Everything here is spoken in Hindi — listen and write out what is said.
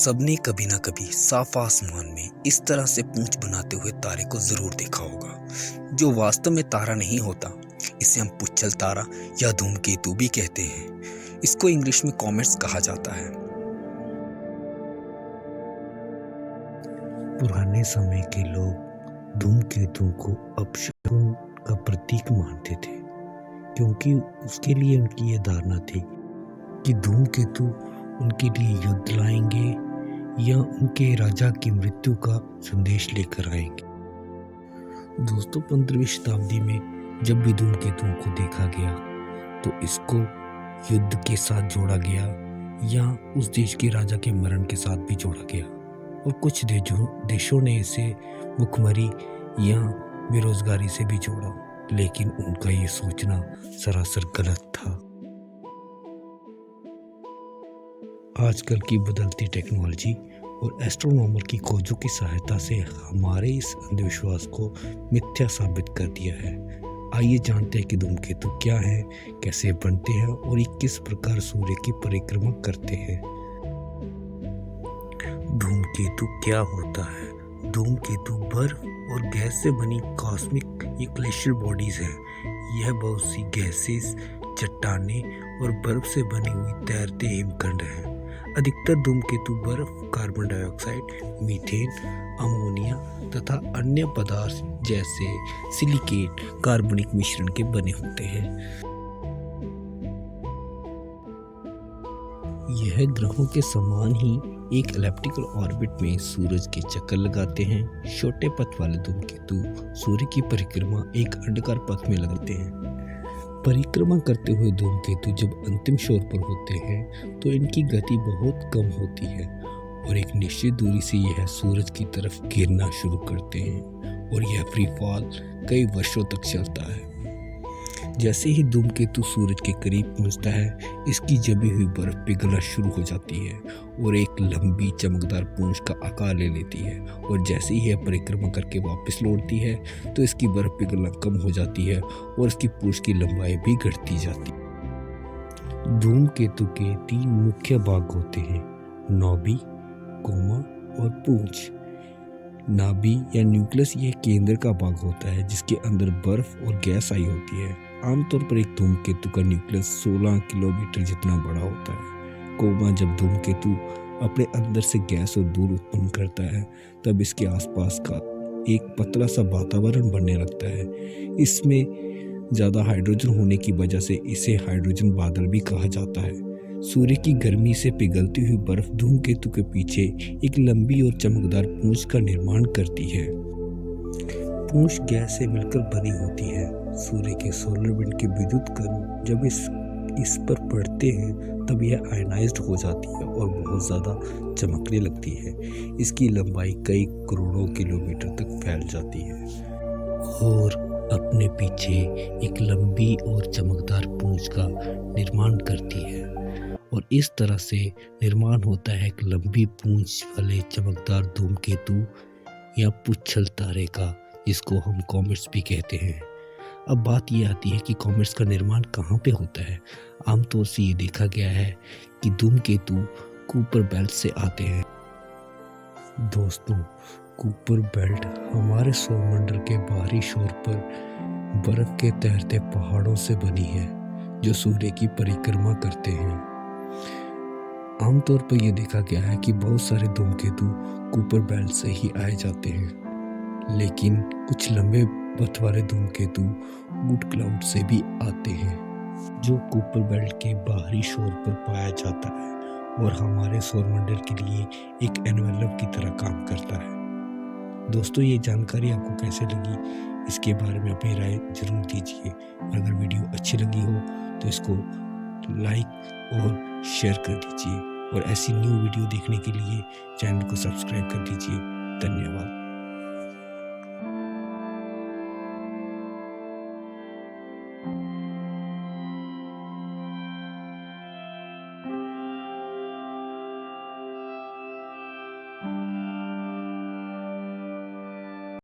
सबने कभी ना कभी साफ आसमान में इस तरह से पूंछ बनाते हुए तारे को जरूर देखा होगा, जो वास्तव में तारा नहीं होता। इसे हम पुच्छल तारा या धूमकेतु भी कहते हैं। इसको इंग्लिश में कॉमेट्स कहा जाता है। पुराने समय के लोग धूमकेतु को अपशकुन का प्रतीक मानते थे, क्योंकि उसके लिए उनकी यह धारणा थी कि धूमकेतु उनके लिए युद्ध लाएंगे या उनके राजा की मृत्यु का संदेश लेकर आएंगे। दोस्तों, 15वीं शताब्दी में जब भी धूमकेतुओं को देखा गया तो इसको युद्ध के साथ जोड़ा गया या उस देश के राजा के मरण के साथ भी जोड़ा गया, और कुछ देशों ने इसे भुखमरी या बेरोजगारी से भी जोड़ा, लेकिन उनका ये सोचना सरासर गलत था। आजकल की बदलती टेक्नोलॉजी और एस्ट्रोनॉमर की खोजों की सहायता से हमारे इस अंधविश्वास को मिथ्या साबित कर दिया है। आइए जानते हैं कि धूमकेतु क्या है, कैसे बनते हैं और ये किस प्रकार सूर्य की परिक्रमा करते हैं। धूमकेतु क्या होता है? धूमकेतु बर्फ और गैस से बनी कॉस्मिक या ग्लेशियर बॉडीज हैं। यह बहुत सी गैसेस, चट्टानें और बर्फ से बनी हुई तैरते हिमखंड हैं। अधिकतर धूमकेतु बर्फ, कार्बन डाइऑक्साइड, मीथेन, अमोनिया तथा अन्य पदार्थ जैसे सिलिकेट, कार्बनिक मिश्रण के बने होते हैं। यह ग्रहों के समान ही एक एलिप्टिकल ऑर्बिट में सूरज के चक्कर लगाते हैं। छोटे पथ वाले धूमकेतु सूर्य की परिक्रमा एक अंडाकार पथ में लगाते हैं। परिक्रमा करते हुए धूमकेतु जब अंतिम छोर पर होते हैं तो इनकी गति बहुत कम होती है और एक निश्चित दूरी से यह सूरज की तरफ गिरना शुरू करते हैं और यह फ्री फॉल कई वर्षों तक चलता है। जैसे ही धूमकेतु सूरज के करीब पहुंचता है, इसकी जमी हुई बर्फ पिघलना शुरू हो जाती है और एक लंबी चमकदार पूंछ का आकार ले लेती है, और जैसे ही यह परिक्रमा करके वापस लौटती है तो इसकी बर्फ पिघलना कम हो जाती है और इसकी पूंछ की लंबाई भी घटती जाती है। धूमकेतु के 3 मुख्य भाग होते हैं: नाभि, कोमा और पूंछ। नाभि या न्यूक्लियस यह केंद्र का भाग होता है जिसके अंदर बर्फ और गैस आई होती है। आमतौर पर एक धूमकेतु का न्यूक्लियस 16 किलोमीटर जितना बड़ा होता है। कोमा जब धूमकेतु अपने अंदर से गैस और धूल उत्पन्न करता है, तब इसके आसपास का एक पतला सा वातावरण बनने लगता है। इसमें ज़्यादा हाइड्रोजन होने की वजह से इसे हाइड्रोजन बादल भी कहा जाता है। सूर्य की गर्मी से पिघलती हुई बर्फ धूमकेतु के पीछे एक लंबी और चमकदार पूंछ का निर्माण करती है। पूंछ गैस से मिलकर बनी होती है। सूर्य के सोलर विंड के विद्युत कण जब इस पर पड़ते हैं तब यह आयनाइज्ड हो जाती है और बहुत ज़्यादा चमकने लगती है। इसकी लंबाई कई करोड़ों किलोमीटर तक फैल जाती है और अपने पीछे एक लंबी और चमकदार पूंछ का निर्माण करती है, और इस तरह से निर्माण होता है एक लंबी पूंछ वाले चमकदार धूमकेतु या पुच्छल तारे का, जिसको हम कॉमेट्स भी कहते हैं। अब बात ये आती है कि कॉमेट्स का निर्माण कहाँ पे होता है। आमतौर से ये देखा गया है कि धूमकेतु कूपर बेल्ट से आते हैं। दोस्तों, कूपर बेल्ट हमारे सौरमंडल के बाहरी छोर पर बर्फ के तैरते पहाड़ों से बनी है जो सूर्य की परिक्रमा करते हैं। आमतौर पर यह देखा गया है कि बहुत सारे धूमकेतु कूपर बेल्ट से ही आए जाते हैं, लेकिन कुछ लंबे पथ वाले धूमकेतु वुड क्लाउड से भी आते हैं, जो कूपर बेल्ट के बाहरी छोर पर पाया जाता है और हमारे सौरमंडल के लिए एक एनवेलप की तरह काम करता है। दोस्तों, ये जानकारी आपको कैसे लगी, इसके बारे में अपनी राय जरूर दीजिए। और अगर वीडियो अच्छी लगी हो तो इसको लाइक और शेयर कर दीजिए, और ऐसी न्यू वीडियो देखने के लिए चैनल को सब्सक्राइब कर दीजिए। धन्यवाद।